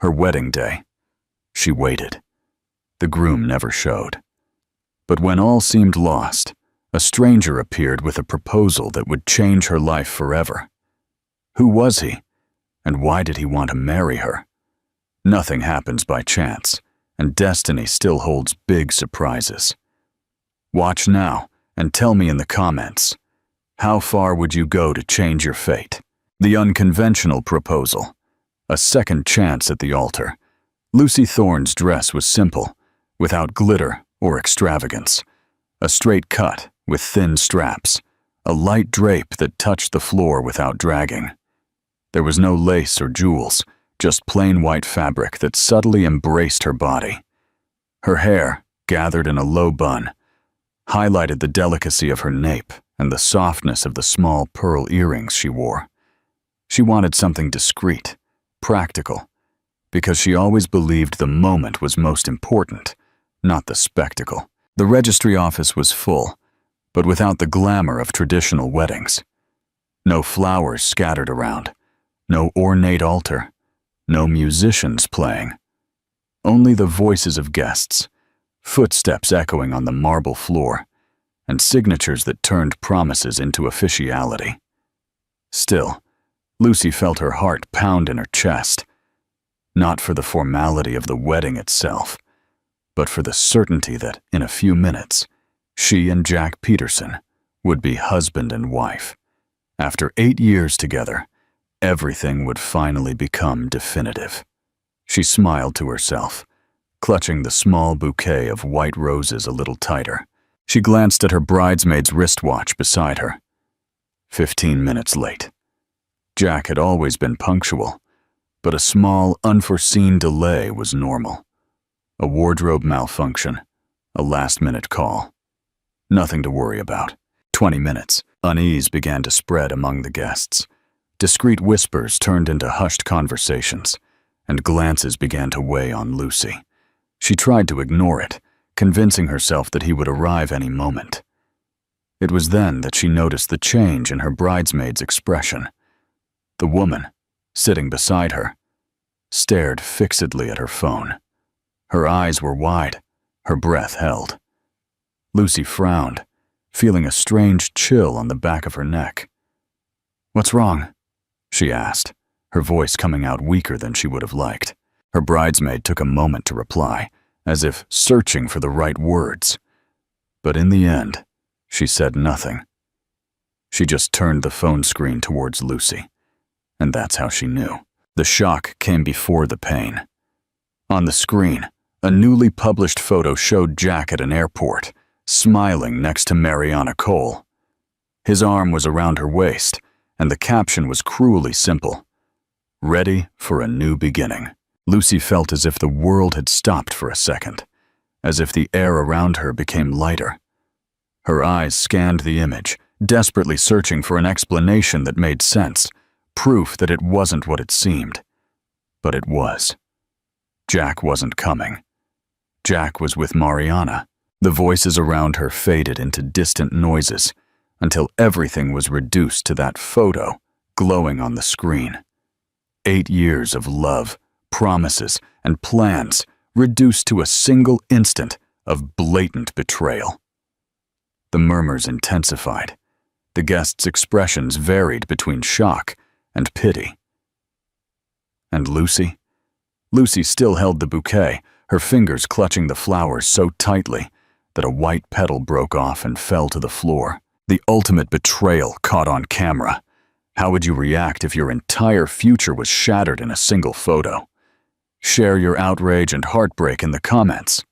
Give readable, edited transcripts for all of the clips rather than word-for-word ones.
Her wedding day. She waited. The groom never showed. But when all seemed lost, a stranger appeared with a proposal that would change her life forever. Who was he? And why did he want to marry her? Nothing happens by chance, and destiny still holds big surprises. Watch now and tell me in the comments, how far would you go to change your fate? The unconventional proposal. A second chance at the altar. Lucy Thorne's dress was simple, without glitter or extravagance. A straight cut with thin straps, a light drape that touched the floor without dragging. There was no lace or jewels, just plain white fabric that subtly embraced her body. Her hair, gathered in a low bun, highlighted the delicacy of her nape and the softness of the small pearl earrings she wore. She wanted something discreet, practical, because she always believed the moment was most important, not the spectacle. The registry office was full, but without the glamour of traditional weddings. No flowers scattered around, no ornate altar, no musicians playing. Only the voices of guests, footsteps echoing on the marble floor, and signatures that turned promises into officiality. Still, Lucy felt her heart pound in her chest, not for the formality of the wedding itself, but for the certainty that, in a few minutes, she and Jack Peterson would be husband and wife. After 8 years together, everything would finally become definitive. She smiled to herself, clutching the small bouquet of white roses a little tighter. She glanced at her bridesmaid's wristwatch beside her. 15 minutes late. Jack had always been punctual, but a small, unforeseen delay was normal. A wardrobe malfunction, a last-minute call. Nothing to worry about. 20 minutes. Unease began to spread among the guests. Discreet whispers turned into hushed conversations, and glances began to weigh on Lucy. She tried to ignore it, convincing herself that he would arrive any moment. It was then that she noticed the change in her bridesmaid's expression. The woman, sitting beside her, stared fixedly at her phone. Her eyes were wide, her breath held. Lucy frowned, feeling a strange chill on the back of her neck. "What's wrong?" she asked, her voice coming out weaker than she would have liked. Her bridesmaid took a moment to reply, as if searching for the right words. But in the end, she said nothing. She just turned the phone screen towards Lucy, and that's how she knew. The shock came before the pain. On the screen, a newly published photo showed Jack at an airport, smiling next to Mariana Cole. His arm was around her waist, and the caption was cruelly simple: "Ready for a new beginning." Lucy felt as if the world had stopped for a second, as if the air around her became lighter. Her eyes scanned the image, desperately searching for an explanation that made sense, proof that it wasn't what it seemed. But it was. Jack wasn't coming. Jack was with Mariana. The voices around her faded into distant noises, until everything was reduced to that photo glowing on the screen. 8 years of love, promises, and plans reduced to a single instant of blatant betrayal. The murmurs intensified. The guests' expressions varied between shock and pity. And Lucy? Lucy still held the bouquet, her fingers clutching the flowers so tightly that a white petal broke off and fell to the floor. The ultimate betrayal caught on camera. How would you react if your entire future was shattered in a single photo? Share your outrage and heartbreak in the comments.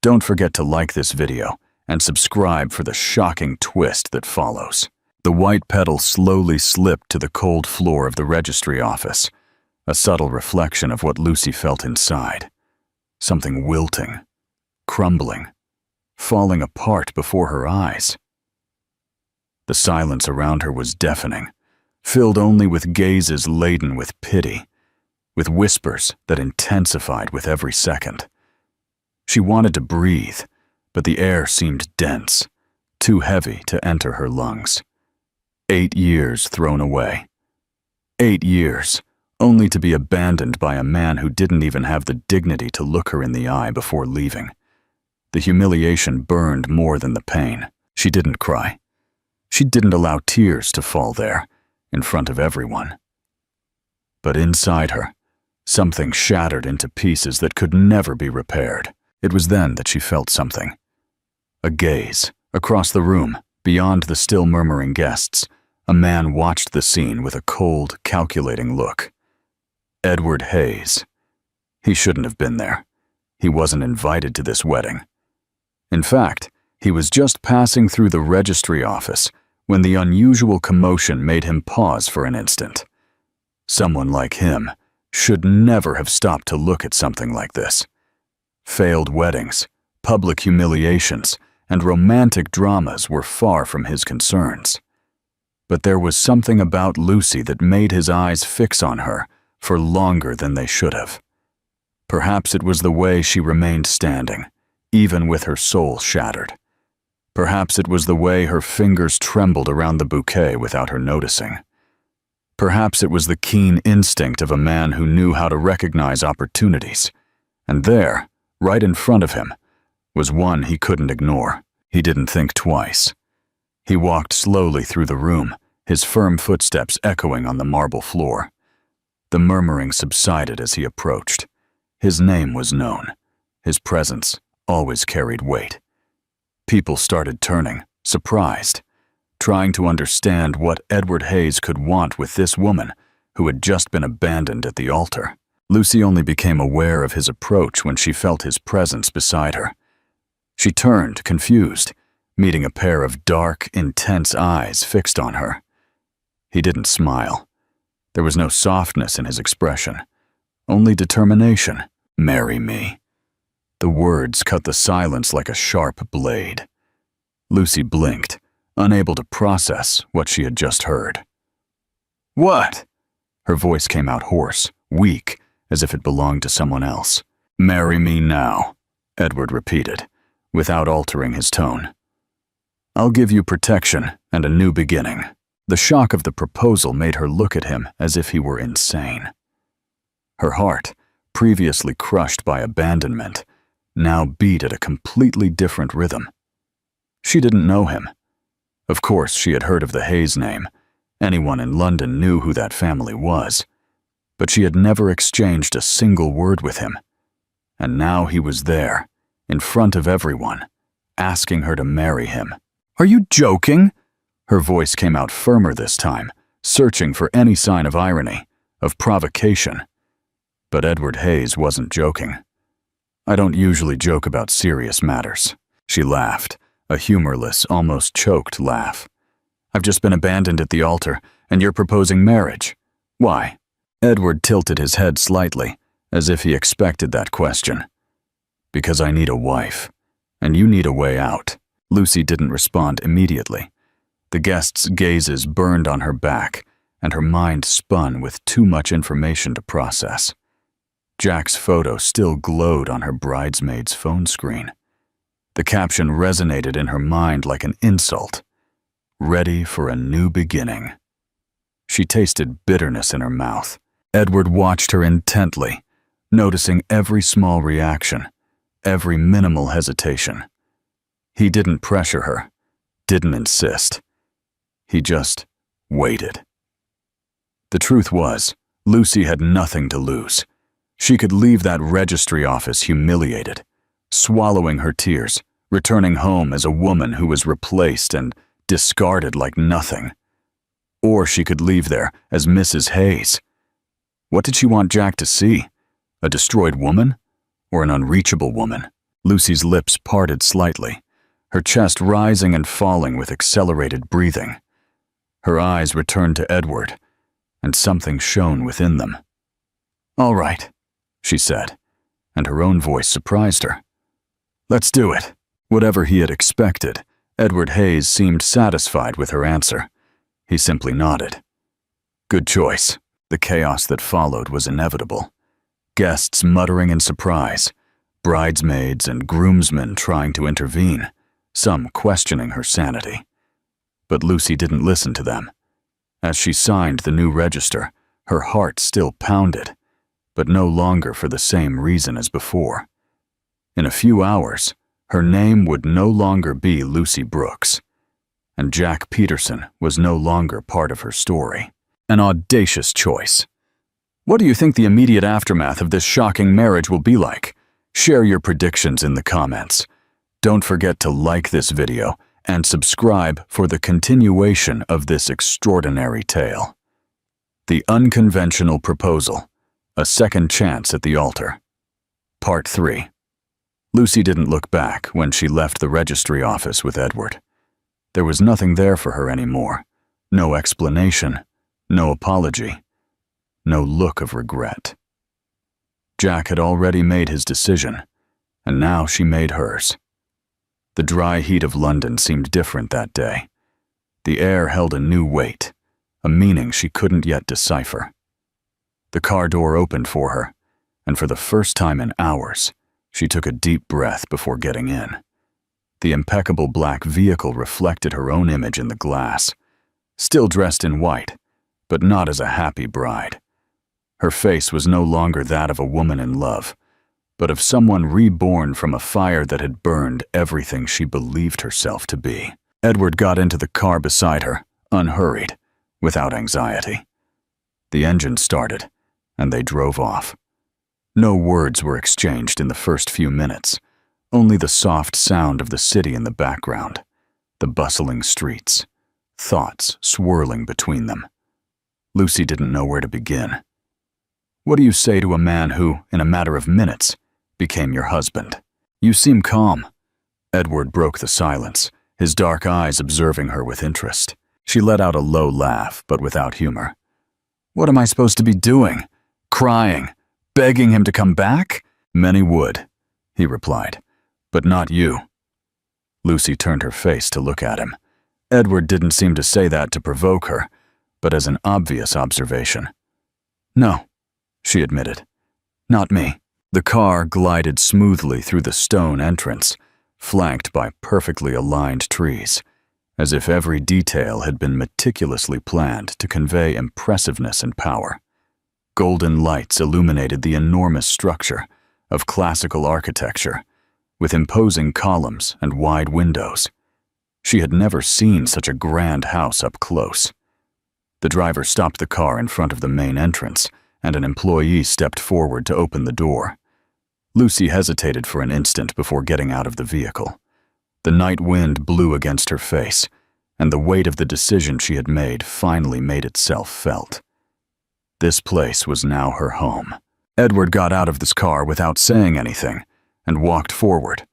Don't forget to like this video and subscribe for the shocking twist that follows. The white petal slowly slipped to the cold floor of the registry office, a subtle reflection of what Lucy felt inside. Something wilting, crumbling, falling apart before her eyes. The silence around her was deafening, filled only with gazes laden with pity, with whispers that intensified with every second. She wanted to breathe, but the air seemed dense, too heavy to enter her lungs. 8 years thrown away. 8 years, only to be abandoned by a man who didn't even have the dignity to look her in the eye before leaving. The humiliation burned more than the pain. She didn't cry. She didn't allow tears to fall there, in front of everyone. But inside her, something shattered into pieces that could never be repaired. It was then that she felt something. A gaze. Across the room, beyond the still murmuring guests, a man watched the scene with a cold, calculating look. Edward Hayes. He shouldn't have been there. He wasn't invited to this wedding. In fact, he was just passing through the registry office when the unusual commotion made him pause for an instant. Someone like him should never have stopped to look at something like this. Failed weddings, public humiliations, and romantic dramas were far from his concerns. But there was something about Lucy that made his eyes fix on her for longer than they should have. Perhaps it was the way she remained standing, even with her soul shattered. Perhaps it was the way her fingers trembled around the bouquet without her noticing. Perhaps it was the keen instinct of a man who knew how to recognize opportunities. And there, right in front of him, was one he couldn't ignore. He didn't think twice. He walked slowly through the room, his firm footsteps echoing on the marble floor. The murmuring subsided as he approached. His name was known. His presence always carried weight. People started turning, surprised, trying to understand what Edward Hayes could want with this woman who had just been abandoned at the altar. Lucy only became aware of his approach when she felt his presence beside her. She turned, confused, meeting a pair of dark, intense eyes fixed on her. He didn't smile. There was no softness in his expression, only determination. "Marry me." The words cut the silence like a sharp blade. Lucy blinked, unable to process what she had just heard. "What?" Her voice came out hoarse, weak, as if it belonged to someone else. "Marry me now," Edward repeated, without altering his tone. "I'll give you protection and a new beginning." The shock of the proposal made her look at him as if he were insane. Her heart, previously crushed by abandonment, now beat at a completely different rhythm. She didn't know him. Of course, she had heard of the Hayes name. Anyone in London knew who that family was. But she had never exchanged a single word with him. And now he was there, in front of everyone, asking her to marry him. "Are you joking?" Her voice came out firmer this time, searching for any sign of irony, of provocation. But Edward Hayes wasn't joking. "I don't usually joke about serious matters." She laughed, a humorless, almost choked laugh. "I've just been abandoned at the altar, and you're proposing marriage. Why?" Edward tilted his head slightly, as if he expected that question. "Because I need a wife, and you need a way out." Lucy didn't respond immediately. The guests' gazes burned on her back, and her mind spun with too much information to process. Jack's photo still glowed on her bridesmaid's phone screen. The caption resonated in her mind like an insult. "Ready for a new beginning." She tasted bitterness in her mouth. Edward watched her intently, noticing every small reaction, every minimal hesitation. He didn't pressure her, didn't insist. He just waited. The truth was, Lucy had nothing to lose. She could leave that registry office humiliated, swallowing her tears, returning home as a woman who was replaced and discarded like nothing. Or she could leave there as Mrs. Hayes. What did she want Jack to see? A destroyed woman? Or an unreachable woman? Lucy's lips parted slightly, her chest rising and falling with accelerated breathing. Her eyes returned to Edward, and something shone within them. "All right," she said, and her own voice surprised her. "Let's do it." Whatever he had expected, Edward Hayes seemed satisfied with her answer. He simply nodded. Good choice. The chaos that followed was inevitable. Guests muttering in surprise, bridesmaids and groomsmen trying to intervene, some questioning her sanity. But Lucy didn't listen to them. As she signed the new register, Her heart still pounded, but no longer for the same reason as before. In a few hours, her name would no longer be Lucy Brooks, and Jack Peterson was no longer part of her story. An audacious choice. What do you think the immediate aftermath of this shocking marriage will be like? Share your predictions in the comments. Don't forget to like this video and subscribe for the continuation of this extraordinary tale. The Unconventional Proposal, A Second Chance at the Altar. Part 3. Lucy didn't look back when she left the registry office with Edward. There was nothing there for her anymore. No explanation, no apology, no look of regret. Jack had already made his decision, and now she made hers. The dry heat of London seemed different that day. The air held a new weight, a meaning she couldn't yet decipher. The car door opened for her, and for the first time in hours, she took a deep breath before getting in. The impeccable black vehicle reflected her own image in the glass, still dressed in white, but not as a happy bride. Her face was no longer that of a woman in love, but of someone reborn from a fire that had burned everything she believed herself to be. Edward got into the car beside her, unhurried, without anxiety. The engine started, and they drove off. No words were exchanged in the first few minutes, only the soft sound of the city in the background, the bustling streets, thoughts swirling between them. Lucy didn't know where to begin. What do you say to a man who, in a matter of minutes, became your husband? You seem calm. Edward broke the silence, his dark eyes observing her with interest. She let out a low laugh, but without humor. What am I supposed to be doing? Crying? Begging him to come back? Many would, he replied, but not you. Lucy turned her face to look at him. Edward didn't seem to say that to provoke her, but as an obvious observation. No, she admitted. Not me. The car glided smoothly through the stone entrance, flanked by perfectly aligned trees, as if every detail had been meticulously planned to convey impressiveness and power. Golden lights illuminated the enormous structure of classical architecture, with imposing columns and wide windows. She had never seen such a grand house up close. The driver stopped the car in front of the main entrance, and an employee stepped forward to open the door. Lucy hesitated for an instant before getting out of the vehicle. The night wind blew against her face, and the weight of the decision she had made finally made itself felt. This place was now her home. Edward got out of this car without saying anything and walked forward,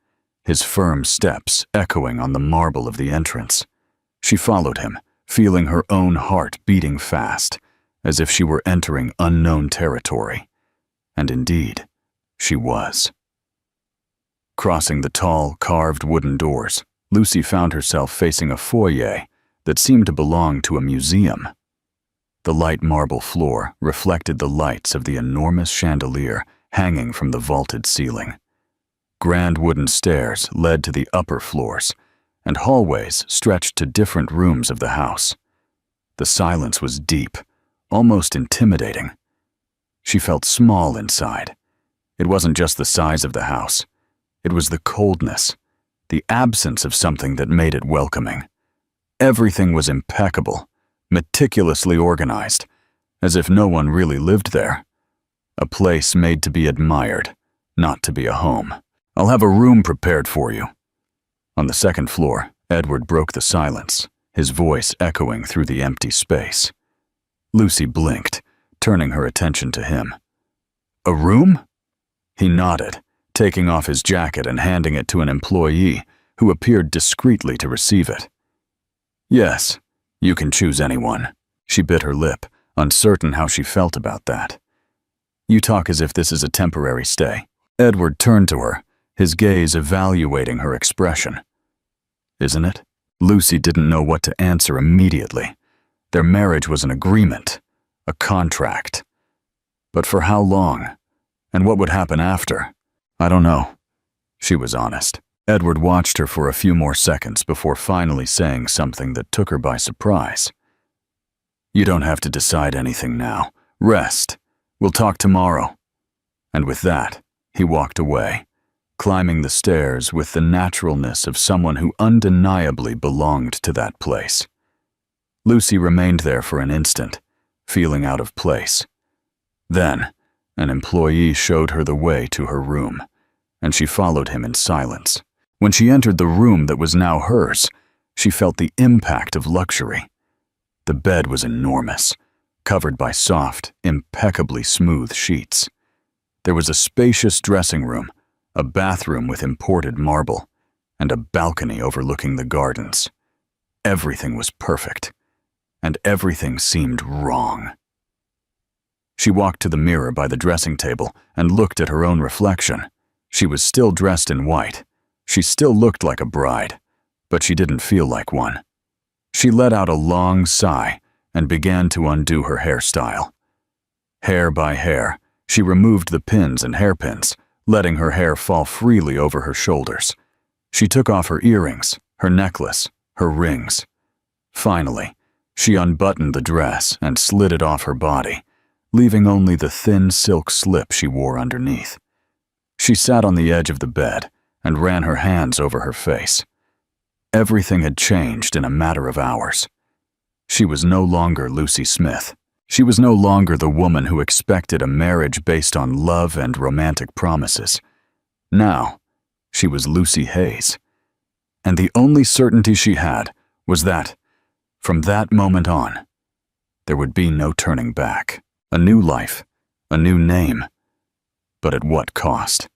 his firm steps echoing on the marble of the entrance. She followed him, feeling her own heart beating fast, as if she were entering unknown territory. And indeed, she was. Crossing the tall, carved wooden doors, Lucy found herself facing a foyer that seemed to belong to a museum. The light marble floor reflected the lights of the enormous chandelier hanging from the vaulted ceiling. Grand wooden stairs led to the upper floors, and hallways stretched to different rooms of the house. The silence was deep, almost intimidating. She felt small inside. It wasn't just the size of the house. It was the coldness, the absence of something that made it welcoming. Everything was impeccable, meticulously organized, as if no one really lived there. A place made to be admired, not to be a home. I'll have a room prepared for you. On the second floor, Edward broke the silence, his voice echoing through the empty space. Lucy blinked, turning her attention to him. A room? He nodded, taking off his jacket and handing it to an employee who appeared discreetly to receive it. Yes, you can choose anyone. She bit her lip, uncertain how she felt about that. You talk as if this is a temporary stay. Edward turned to her, his gaze evaluating her expression. Isn't it? Lucy didn't know what to answer immediately. Their marriage was an agreement, a contract. But for how long? And what would happen after? I don't know. She was honest. Edward watched her for a few more seconds before finally saying something that took her by surprise. You don't have to decide anything now. Rest. We'll talk tomorrow." And with that, he walked away, climbing the stairs with the naturalness of someone who undeniably belonged to that place. Lucy remained there for an instant, feeling out of place. Then, an employee showed her the way to her room, and she followed him in silence. When she entered the room that was now hers, she felt the impact of luxury. The bed was enormous, covered by soft, impeccably smooth sheets. There was a spacious dressing room, a bathroom with imported marble, and a balcony overlooking the gardens. Everything was perfect, and everything seemed wrong. She walked to the mirror by the dressing table and looked at her own reflection. She was still dressed in white. She still looked like a bride, but she didn't feel like one. She let out a long sigh and began to undo her hairstyle. Hair by hair, she removed the pins and hairpins, letting her hair fall freely over her shoulders. She took off her earrings, her necklace, her rings. Finally, she unbuttoned the dress and slid it off her body, leaving only the thin silk slip she wore underneath. She sat on the edge of the bed and ran her hands over her face. Everything had changed in a matter of hours. She was no longer Lucy Smith. She was no longer the woman who expected a marriage based on love and romantic promises. Now, she was Lucy Hayes. And the only certainty she had was that, from that moment on, there would be no turning back. A new life, a new name, but at what cost?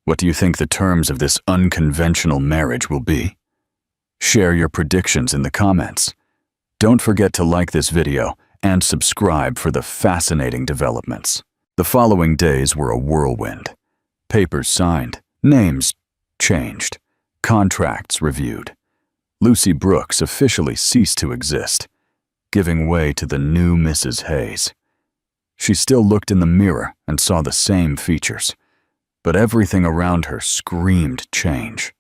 What do you think the terms of this unconventional marriage will be? Share your predictions in the comments. Don't forget to like this video and subscribe for the fascinating developments. The following days were a whirlwind. Papers signed, names changed, contracts reviewed. Lucy Brooks officially ceased to exist, giving way to the new Mrs. Hayes. She still looked in the mirror and saw the same features, but everything around her screamed change.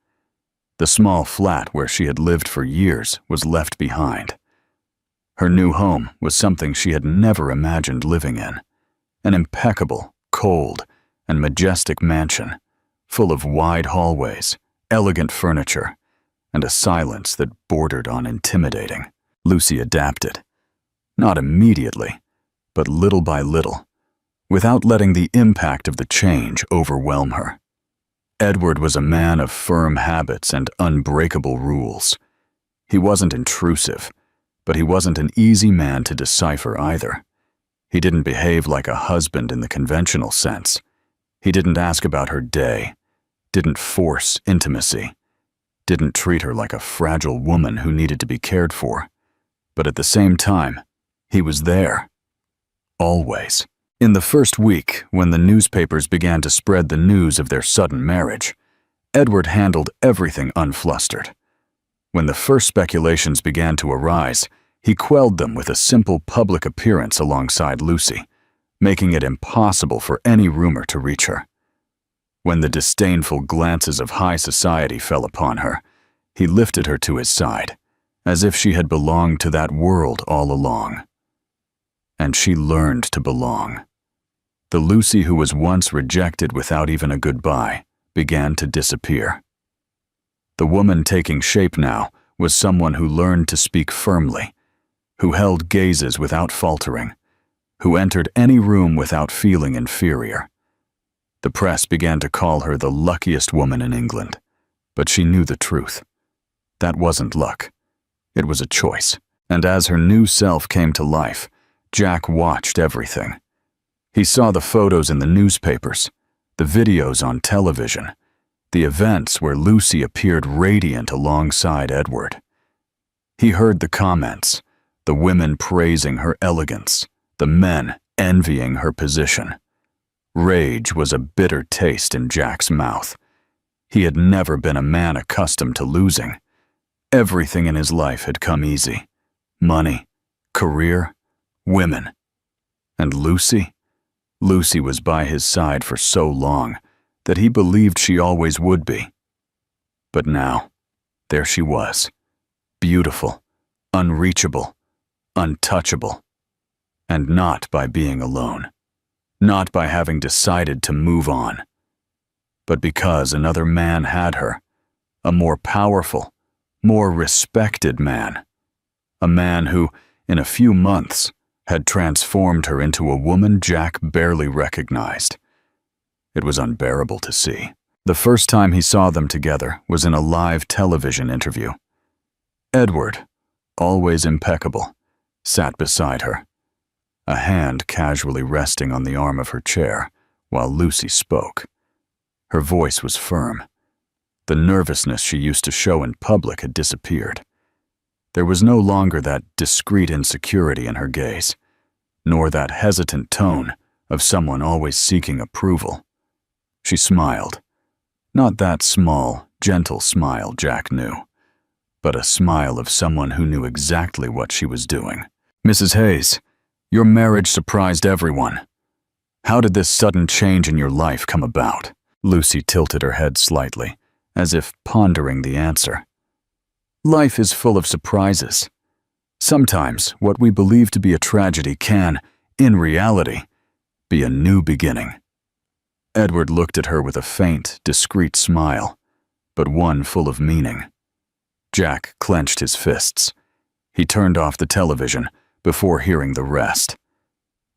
The small flat where she had lived for years was left behind. Her new home was something she had never imagined living in, an impeccable, cold, and majestic mansion, full of wide hallways, elegant furniture, and a silence that bordered on intimidating. Lucy adapted, not immediately, but little by little, without letting the impact of the change overwhelm her. Edward was a man of firm habits and unbreakable rules. He wasn't intrusive, but he wasn't an easy man to decipher either. He didn't behave like a husband in the conventional sense. He didn't ask about her day, didn't force intimacy, didn't treat her like a fragile woman who needed to be cared for. But at the same time, he was there. Always. In the first week, when the newspapers began to spread the news of their sudden marriage, Edward handled everything unflustered. When the first speculations began to arise, he quelled them with a simple public appearance alongside Lucy, making it impossible for any rumor to reach her. When the disdainful glances of high society fell upon her, he lifted her to his side, as if she had belonged to that world all along. And she learned to belong. The Lucy who was once rejected without even a goodbye began to disappear. The woman taking shape now was someone who learned to speak firmly, who held gazes without faltering, who entered any room without feeling inferior. The press began to call her the luckiest woman in England, but she knew the truth. That wasn't luck. It was a choice. And as her new self came to life, Jack watched everything. He saw the photos in the newspapers, the videos on television, the events where Lucy appeared radiant alongside Edward. He heard the comments, the women praising her elegance, the men envying her position. Rage was a bitter taste in Jack's mouth. He had never been a man accustomed to losing. Everything in his life had come easy. Money, career, women. And Lucy? Lucy was by his side for so long that he believed she always would be. But now, there she was, beautiful, unreachable, untouchable. And not by being alone. Not by having decided to move on. But because another man had her. A more powerful, more respected man. A man who, in a few months, had transformed her into a woman Jack barely recognized. It was unbearable to see. The first time he saw them together was in a live television interview. Edward, always impeccable, sat beside her, a hand casually resting on the arm of her chair while Lucy spoke. Her voice was firm. The nervousness she used to show in public had disappeared. There was no longer that discreet insecurity in her gaze, nor that hesitant tone of someone always seeking approval. She smiled. Not that small, gentle smile Jack knew, but a smile of someone who knew exactly what she was doing. "Mrs. Hayes, your marriage surprised everyone. How did this sudden change in your life come about?" Lucy tilted her head slightly, as if pondering the answer. "Life is full of surprises. Sometimes what we believe to be a tragedy can, in reality, be a new beginning." Edward looked at her with a faint, discreet smile, but one full of meaning. Jack clenched his fists. He turned off the television before hearing the rest.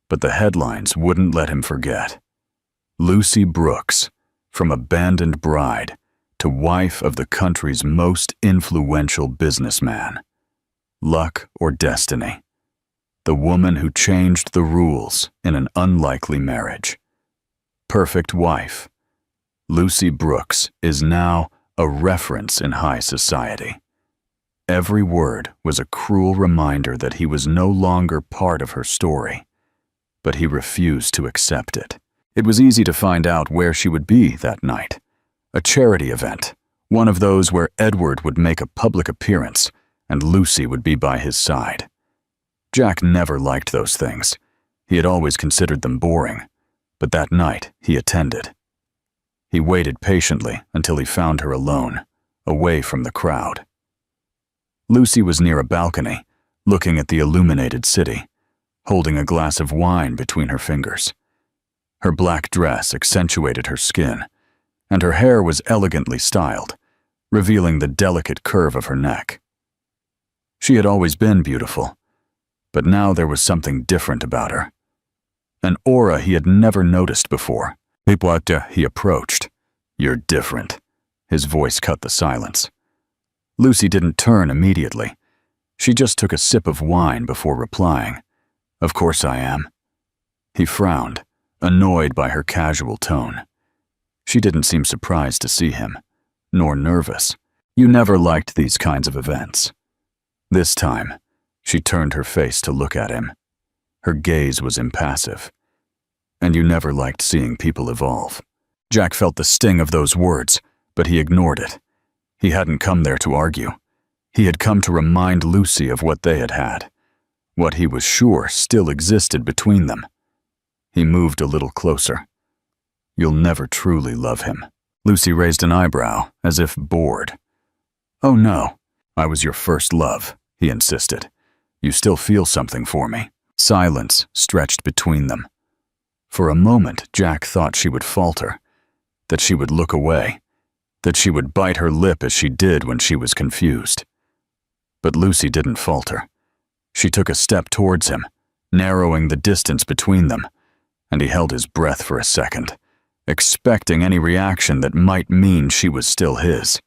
But the headlines wouldn't let him forget. Lucy Brooks, from abandoned bride to wife of the country's most influential businessman. Luck or destiny. The woman who changed the rules in an unlikely marriage. Perfect wife. Lucy Brooks is now a reference in high society. Every word was a cruel reminder that he was no longer part of her story, but he refused to accept it. It was easy to find out where she would be that night. A charity event, one of those where Edward would make a public appearance and Lucy would be by his side. Jack never liked those things. He had always considered them boring, but that night he attended. He waited patiently until he found her alone, away from the crowd. Lucy was near a balcony, looking at the illuminated city, holding a glass of wine between her fingers. Her black dress accentuated her skin, and her hair was elegantly styled, revealing the delicate curve of her neck. She had always been beautiful, but now there was something different about her. An aura he had never noticed before. He approached. "You're different." His voice cut the silence. Lucy didn't turn immediately. She just took a sip of wine before replying. "Of course I am." He frowned, annoyed by her casual tone. She didn't seem surprised to see him, nor nervous. "You never liked these kinds of events." This time, she turned her face to look at him. Her gaze was impassive. "And you never liked seeing people evolve." Jack felt the sting of those words, but he ignored it. He hadn't come there to argue. He had come to remind Lucy of what they had had, what he was sure still existed between them. He moved a little closer. "You'll never truly love him." Lucy raised an eyebrow, as if bored. "Oh no, I was your first love," he insisted. "You still feel something for me." Silence stretched between them. For a moment, Jack thought she would falter, that she would look away, that she would bite her lip as she did when she was confused. But Lucy didn't falter. She took a step towards him, narrowing the distance between them, and he held his breath for a second, expecting any reaction that might mean she was still his.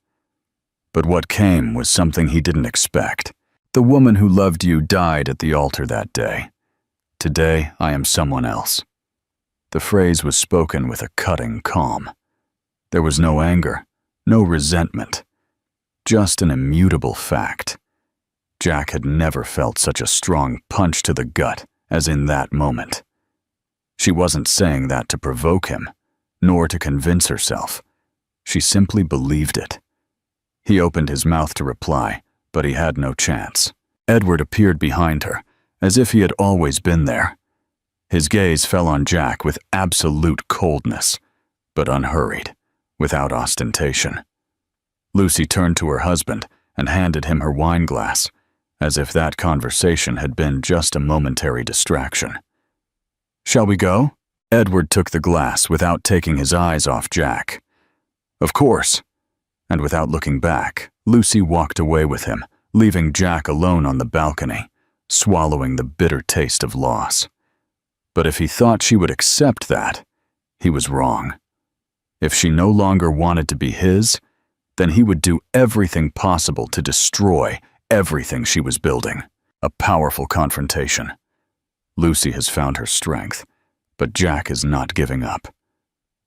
But what came was something he didn't expect. "The woman who loved you died at the altar that day. Today, I am someone else." The phrase was spoken with a cutting calm. There was no anger, no resentment, just an immutable fact. Jack had never felt such a strong punch to the gut as in that moment. She wasn't saying that to provoke him, nor to convince herself. She simply believed it. He opened his mouth to reply, but he had no chance. Edward appeared behind her, as if he had always been there. His gaze fell on Jack with absolute coldness, but unhurried, without ostentation. Lucy turned to her husband and handed him her wine glass, as if that conversation had been just a momentary distraction. "Shall we go?" Edward took the glass without taking his eyes off Jack. "Of course." And without looking back, Lucy walked away with him, leaving Jack alone on the balcony, swallowing the bitter taste of loss. But if he thought she would accept that, he was wrong. If she no longer wanted to be his, then he would do everything possible to destroy everything she was building. A powerful confrontation. Lucy has found her strength, but Jack is not giving up.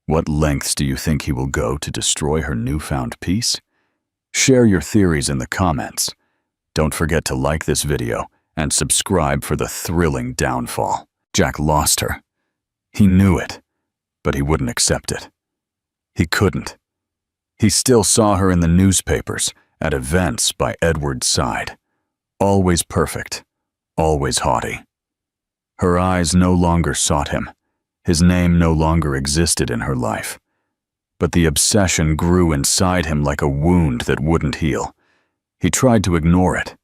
What lengths do you think he will go to destroy her newfound peace? Share your theories in the comments. Don't forget to like this video and subscribe for the thrilling downfall. Jack lost her. He knew it, but he wouldn't accept it. He couldn't. He still saw her in the newspapers, at events by Edward's side. Always perfect, always haughty. Her eyes no longer sought him. His name no longer existed in her life. But the obsession grew inside him like a wound that wouldn't heal. He tried to ignore it.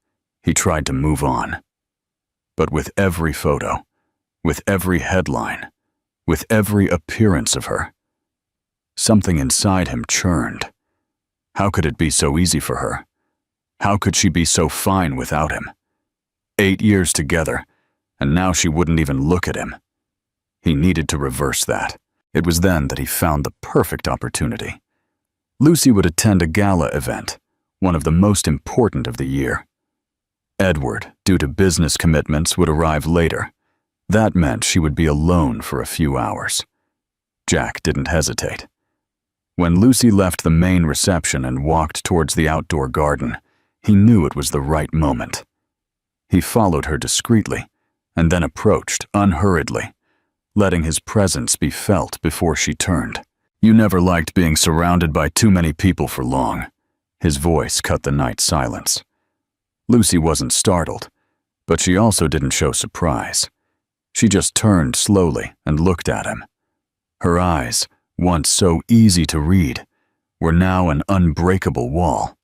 He tried to move on. But with every photo, with every headline, with every appearance of her, something inside him churned. How could it be so easy for her? How could she be so fine without him? 8 years together, and now she wouldn't even look at him. He needed to reverse that. It was then that he found the perfect opportunity. Lucy would attend a gala event, one of the most important of the year. Edward, due to business commitments, would arrive later. That meant she would be alone for a few hours. Jack didn't hesitate. When Lucy left the main reception and walked towards the outdoor garden, he knew it was the right moment. He followed her discreetly, and then approached unhurriedly, letting his presence be felt before she turned. "You never liked being surrounded by too many people for long." His voice cut the night silence. Lucy wasn't startled, but she also didn't show surprise. She just turned slowly and looked at him. Her eyes, once so easy to read, were now an unbreakable wall.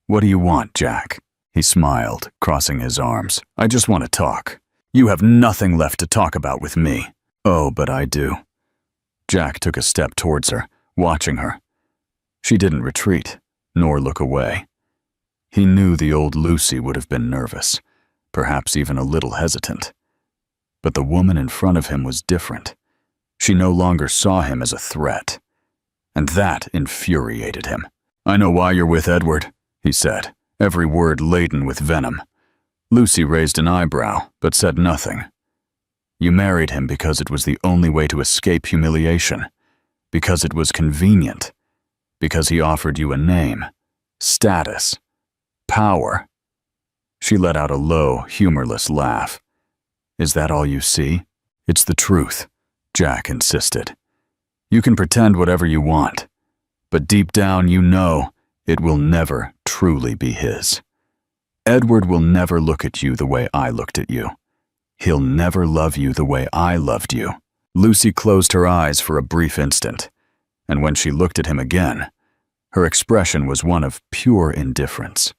"What do you want, Jack?" He smiled, crossing his arms. "I just want to talk. You have nothing left to talk about with me." "Oh, but I do." Jack took a step towards her, watching her. She didn't retreat, nor look away. He knew the old Lucy would have been nervous, perhaps even a little hesitant. But the woman in front of him was different. She no longer saw him as a threat, and that infuriated him. "I know why you're with Edward," he said, every word laden with venom. Lucy raised an eyebrow, but said nothing. "You married him because it was the only way to escape humiliation, because it was convenient, because he offered you a name, status, power." She let out a low, humorless laugh. "Is that all you see?" "It's the truth," Jack insisted. "You can pretend whatever you want, but deep down you know it will never truly be his. Edward will never look at you the way I looked at you. He'll never love you the way I loved you." Lucy closed her eyes for a brief instant, and when she looked at him again, her expression was one of pure indifference.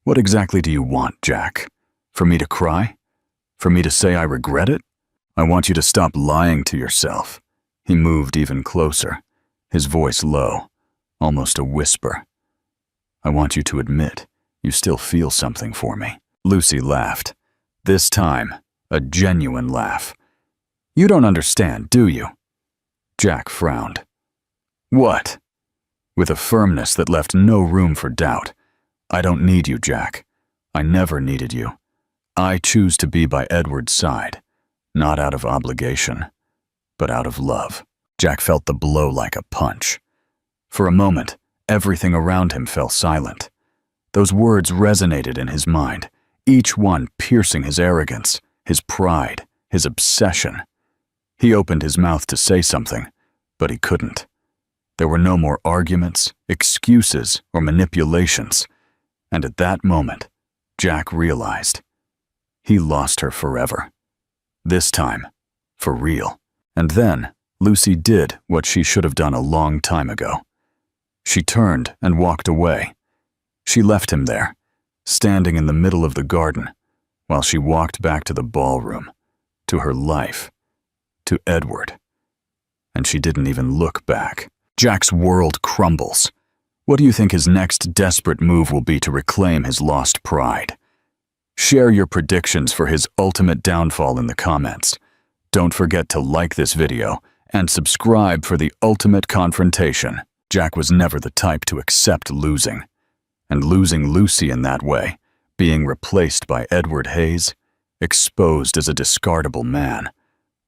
"What exactly do you want, Jack? For me to cry? For me to say I regret it? I want you to stop lying to yourself." He moved even closer, his voice low, almost a whisper. "I want you to admit you still feel something for me." Lucy laughed, this time a genuine laugh. "You don't understand, do you?" Jack frowned. "What?" With a firmness that left no room for doubt. "I don't need you, Jack. I never needed you. I choose to be by Edward's side, not out of obligation, but out of love." Jack felt the blow like a punch. For a moment, everything around him fell silent. Those words resonated in his mind, each one piercing his arrogance, his pride, his obsession. He opened his mouth to say something, but he couldn't. There were no more arguments, excuses, or manipulations, and at that moment, Jack realized he lost her forever. This time, for real. And then, Lucy did what she should have done a long time ago. She turned and walked away. She left him there, standing in the middle of the garden, while she walked back to the ballroom, to her life, to Edward. And she didn't even look back. Jack's world crumbles. What do you think his next desperate move will be to reclaim his lost pride? Share your predictions for his ultimate downfall in the comments. Don't forget to like this video and subscribe for the ultimate confrontation. Jack was never the type to accept losing. And losing Lucy in that way, being replaced by Edward Hayes, exposed as a discardable man,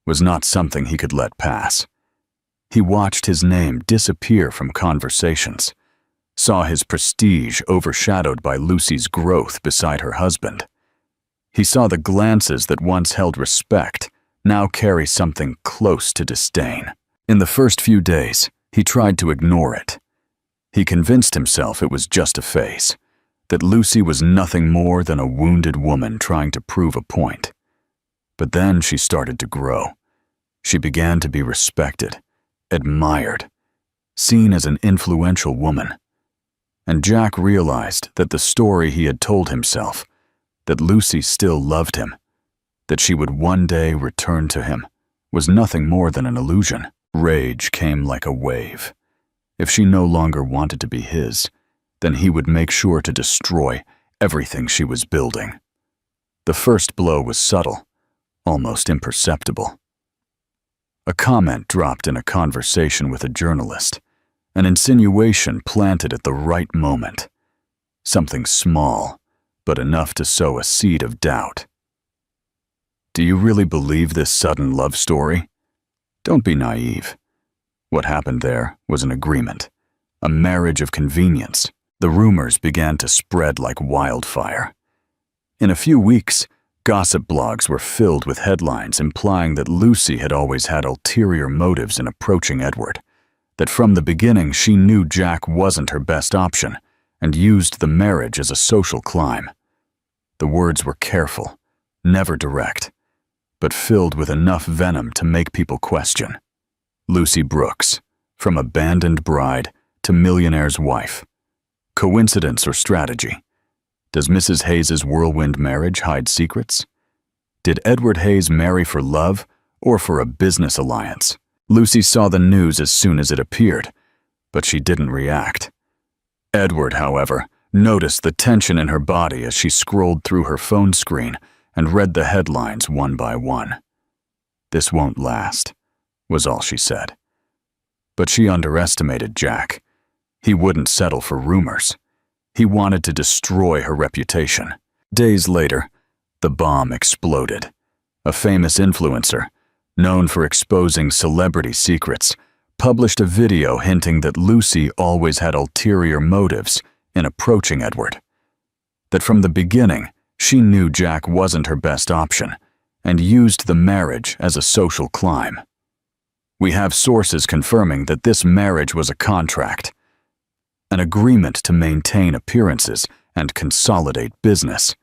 was not something he could let pass. He watched his name disappear from conversations, saw his prestige overshadowed by Lucy's growth beside her husband. He saw the glances that once held respect now carry something close to disdain. In the first few days, he tried to ignore it. He convinced himself it was just a phase, that Lucy was nothing more than a wounded woman trying to prove a point. But then she started to grow. She began to be respected, admired, seen as an influential woman. And Jack realized that the story he had told himself, that Lucy still loved him, that she would one day return to him, was nothing more than an illusion. Rage came like a wave. If she no longer wanted to be his, then he would make sure to destroy everything she was building. The first blow was subtle, almost imperceptible. A comment dropped in a conversation with a journalist, an insinuation planted at the right moment. Something small, but enough to sow a seed of doubt. Do you really believe this sudden love story? Don't be naive. What happened there was an agreement, a marriage of convenience. The rumors began to spread like wildfire. In a few weeks, gossip blogs were filled with headlines implying that Lucy had always had ulterior motives in approaching Edward, that from the beginning she knew Jack wasn't her best option and used the marriage as a social climb. The words were careful, never direct, but filled with enough venom to make people question. Lucy Brooks, from abandoned bride to millionaire's wife. Coincidence or strategy? Does Mrs. Hayes's whirlwind marriage hide secrets? Did Edward Hayes marry for love or for a business alliance? Lucy saw the news as soon as it appeared, but she didn't react. Edward, however, noticed the tension in her body as she scrolled through her phone screen and read the headlines one by one. "This won't last," was all she said. But she underestimated Jack. He wouldn't settle for rumors. He wanted to destroy her reputation. Days later, the bomb exploded. A famous influencer, known for exposing celebrity secrets, published a video hinting that Lucy always had ulterior motives in approaching Edward. That from the beginning, she knew Jack wasn't her best option and used the marriage as a social climb. We have sources confirming that this marriage was a contract, an agreement to maintain appearances and consolidate business.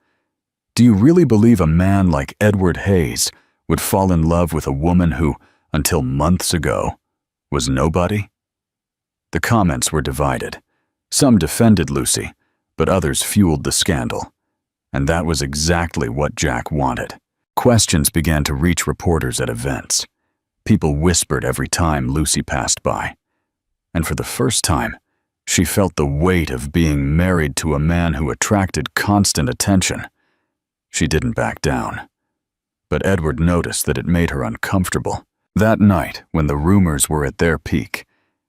Do you really believe a man like Edward Hayes would fall in love with a woman who, until months ago, was nobody? The comments were divided. Some defended Lucy, but others fueled the scandal. And that was exactly what Jack wanted. Questions began to reach reporters at events. People whispered every time Lucy passed by. And for the first time, she felt the weight of being married to a man who attracted constant attention. She didn't back down. But Edward noticed that it made her uncomfortable. That night, when the rumors were at their peak,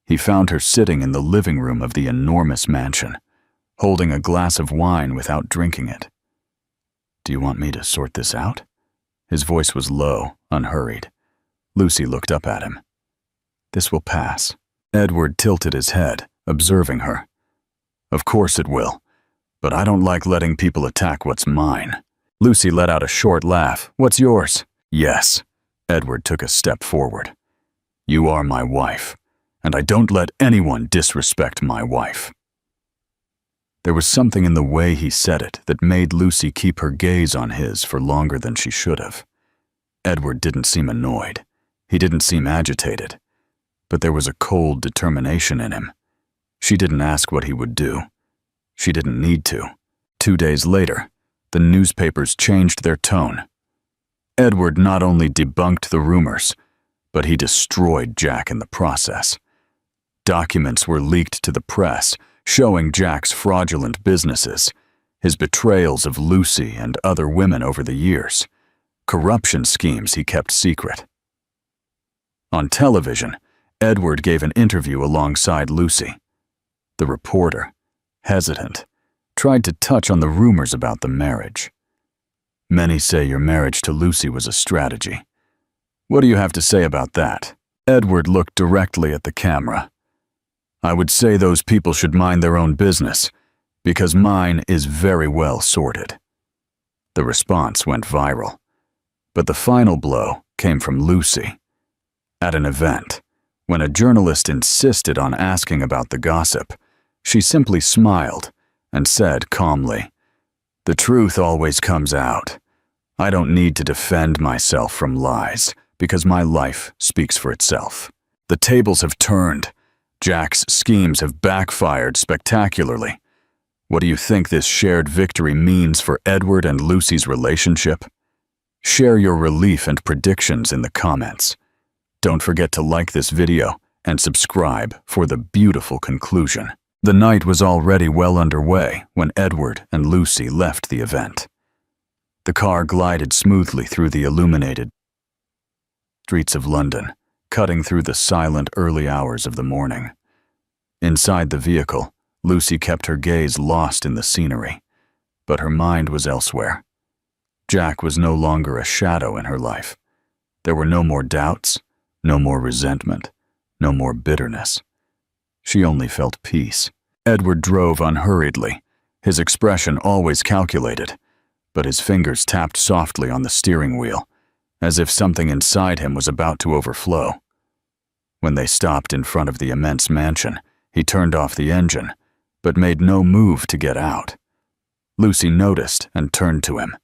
he found her sitting in the living room of the enormous mansion, holding a glass of wine without drinking it. "Do you want me to sort this out?" His voice was low, unhurried. Lucy looked up at him. "This will pass." Edward tilted his head, observing her. "Of course it will, but I don't like letting people attack what's mine." Lucy let out a short laugh. "What's yours?" "Yes." Edward took a step forward. "You are my wife, and I don't let anyone disrespect my wife." There was something in the way he said it that made Lucy keep her gaze on his for longer than she should have. Edward didn't seem annoyed. He didn't seem agitated. But there was a cold determination in him. She didn't ask what he would do. She didn't need to. 2 days later, the newspapers changed their tone. Edward not only debunked the rumors, but he destroyed Jack in the process. Documents were leaked to the press, showing Jack's fraudulent businesses, his betrayals of Lucy and other women over the years, corruption schemes he kept secret. On television, Edward gave an interview alongside Lucy. The reporter, hesitant, tried to touch on the rumors about the marriage. Many say your marriage to Lucy was a strategy. What do you have to say about that? Edward looked directly at the camera. I would say those people should mind their own business, because mine is very well sorted. The response went viral. But the final blow came from Lucy. At an event, when a journalist insisted on asking about the gossip, she simply smiled and said calmly, "The truth always comes out. I don't need to defend myself from lies, because my life speaks for itself." The tables have turned. Jack's schemes have backfired spectacularly. What do you think this shared victory means for Edward and Lucy's relationship? Share your relief and predictions in the comments. Don't forget to like this video and subscribe for the beautiful conclusion. The night was already well underway when Edward and Lucy left the event. The car glided smoothly through the illuminated streets of London, cutting through the silent early hours of the morning. Inside the vehicle, Lucy kept her gaze lost in the scenery, but her mind was elsewhere. Jack was no longer a shadow in her life. There were no more doubts, no more resentment, no more bitterness. She only felt peace. Edward drove unhurriedly, his expression always calculated, but his fingers tapped softly on the steering wheel, as if something inside him was about to overflow. When they stopped in front of the immense mansion, he turned off the engine, but made no move to get out. Lucy noticed and turned to him.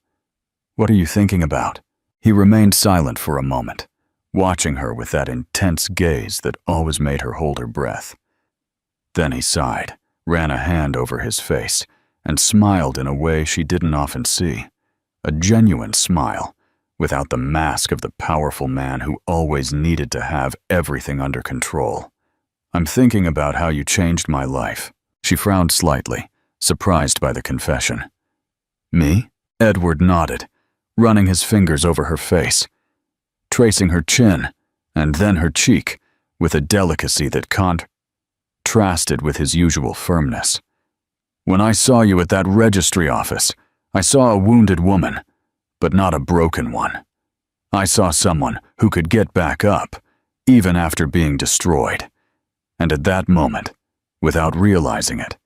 "What are you thinking about?" He remained silent for a moment, watching her with that intense gaze that always made her hold her breath. Then he sighed, ran a hand over his face, and smiled in a way she didn't often see. A genuine smile, without the mask of the powerful man who always needed to have everything under control. "I'm thinking about how you changed my life." She frowned slightly, surprised by the confession. "Me?" Edward nodded, running his fingers over her face, tracing her chin and then her cheek with a delicacy that contrasted with his usual firmness. "When I saw you at that registry office, I saw a wounded woman, but not a broken one. I saw someone who could get back up, even after being destroyed. And at that moment, without realizing it,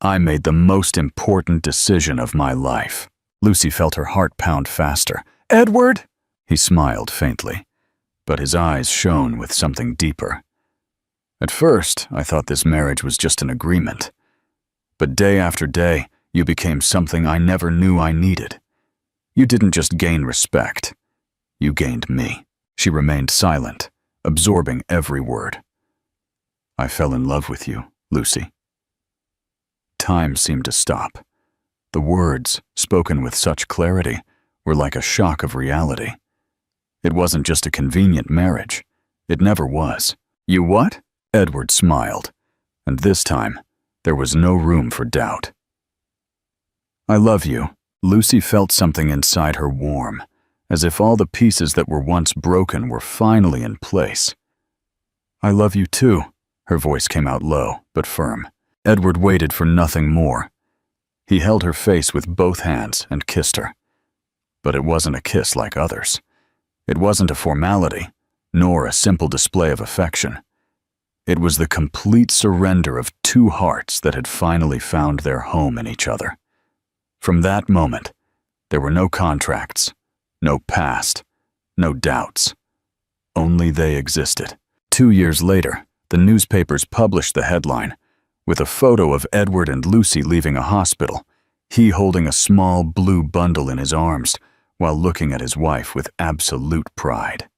I made the most important decision of my life." Lucy felt her heart pound faster. "Edward!" He smiled faintly, but his eyes shone with something deeper. "At first, I thought this marriage was just an agreement. But day after day, you became something I never knew I needed. You didn't just gain respect. You gained me." She remained silent, absorbing every word. "I fell in love with you, Lucy." Time seemed to stop. The words, spoken with such clarity, were like a shock of reality. It wasn't just a convenient marriage. It never was. "You what?" Edward smiled, and this time, there was no room for doubt. "I love you." Lucy felt something inside her warm, as if all the pieces that were once broken were finally in place. "I love you too." Her voice came out low, but firm. Edward waited for nothing more. He held her face with both hands and kissed her. But it wasn't a kiss like others. It wasn't a formality, nor a simple display of affection. It was the complete surrender of two hearts that had finally found their home in each other. From that moment, there were no contracts, no past, no doubts. Only they existed. 2 years later, the newspapers published the headline, with a photo of Edward and Lucy leaving a hospital, he holding a small blue bundle in his arms while looking at his wife with absolute pride.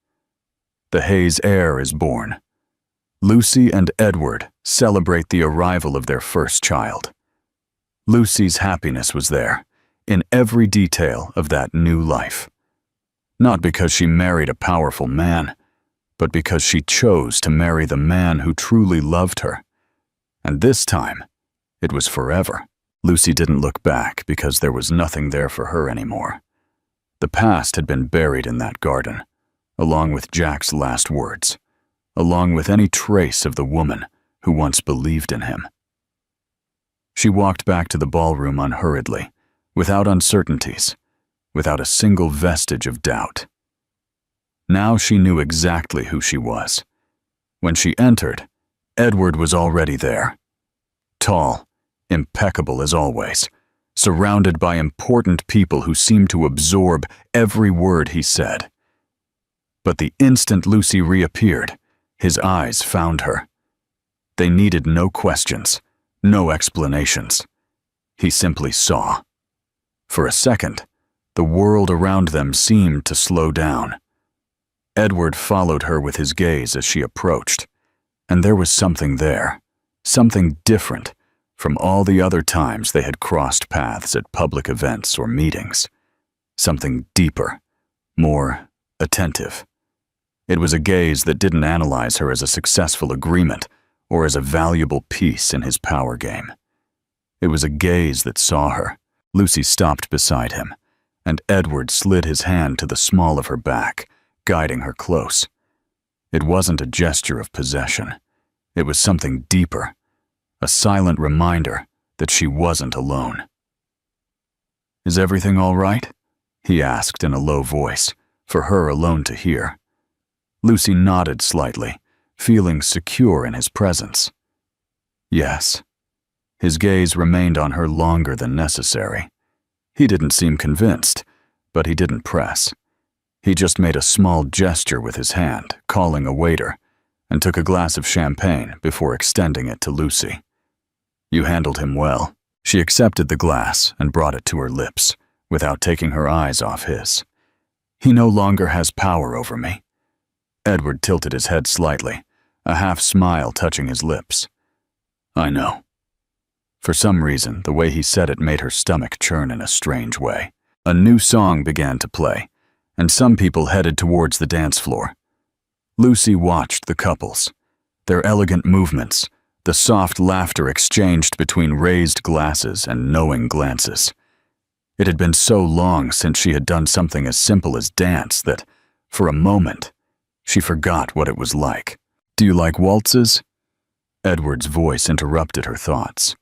The Hayes heir is born. Lucy and Edward celebrate the arrival of their first child. Lucy's happiness was there, in every detail of that new life. Not because she married a powerful man, but because she chose to marry the man who truly loved her. And this time, it was forever. Lucy didn't look back because there was nothing there for her anymore. The past had been buried in that garden, along with Jack's last words, along with any trace of the woman who once believed in him. She walked back to the ballroom unhurriedly, without uncertainties, without a single vestige of doubt. Now she knew exactly who she was. When she entered, Edward was already there. Tall, impeccable as always, surrounded by important people who seemed to absorb every word he said. But the instant Lucy reappeared, his eyes found her. They needed no questions, no explanations. He simply saw. For a second, the world around them seemed to slow down. Edward followed her with his gaze as she approached, and there was something there, something different from all the other times they had crossed paths at public events or meetings. Something deeper, more attentive. It was a gaze that didn't analyze her as a successful agreement or as a valuable piece in his power game. It was a gaze that saw her. Lucy stopped beside him, and Edward slid his hand to the small of her back, guiding her close. It wasn't a gesture of possession. It was something deeper, a silent reminder that she wasn't alone. "Is everything all right?" he asked in a low voice, for her alone to hear. Lucy nodded slightly, feeling secure in his presence. Yes. His gaze remained on her longer than necessary. He didn't seem convinced, but he didn't press. He just made a small gesture with his hand, calling a waiter, and took a glass of champagne before extending it to Lucy. "You handled him well." She accepted the glass and brought it to her lips, without taking her eyes off his. "He no longer has power over me." Edward tilted his head slightly, a half smile touching his lips. "I know." For some reason, the way he said it made her stomach churn in a strange way. A new song began to play, and some people headed towards the dance floor. Lucy watched the couples, their elegant movements, the soft laughter exchanged between raised glasses and knowing glances. It had been so long since she had done something as simple as dance that, for a moment, she forgot what it was like. "Do you like waltzes?" Edward's voice interrupted her thoughts.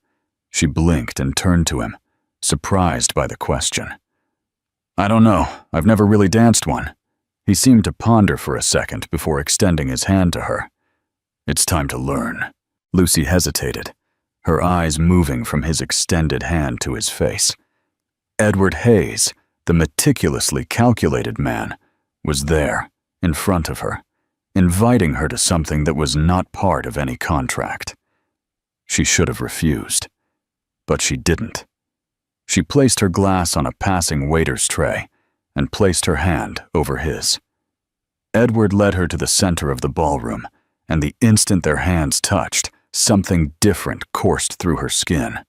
She blinked and turned to him, surprised by the question. "I don't know. I've never really danced one." He seemed to ponder for a second before extending his hand to her. "It's time to learn." Lucy hesitated, her eyes moving from his extended hand to his face. Edward Hayes, the meticulously calculated man, was there, in front of her, inviting her to something that was not part of any contract. She should have refused, but she didn't. She placed her glass on a passing waiter's tray and placed her hand over his. Edward led her to the center of the ballroom, and the instant their hands touched, something different coursed through her skin.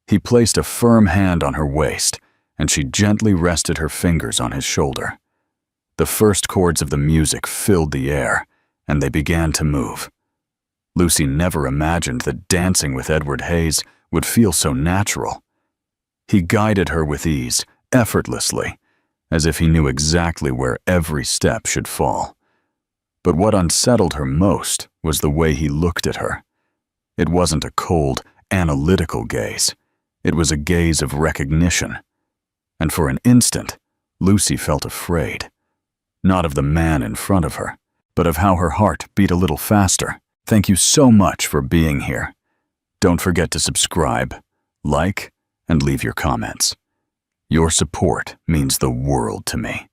He placed a firm hand on her waist, and she gently rested her fingers on his shoulder. The first chords of the music filled the air, and they began to move. Lucy never imagined that dancing with Edward Hayes would feel so natural. He guided her with ease, effortlessly, as if he knew exactly where every step should fall. But what unsettled her most was the way he looked at her. It wasn't a cold, analytical gaze. It was a gaze of recognition. And for an instant, Lucy felt afraid. Not of the man in front of her, but of how her heart beat a little faster. Thank you so much for being here. Don't forget to subscribe, like, and leave your comments. Your support means the world to me.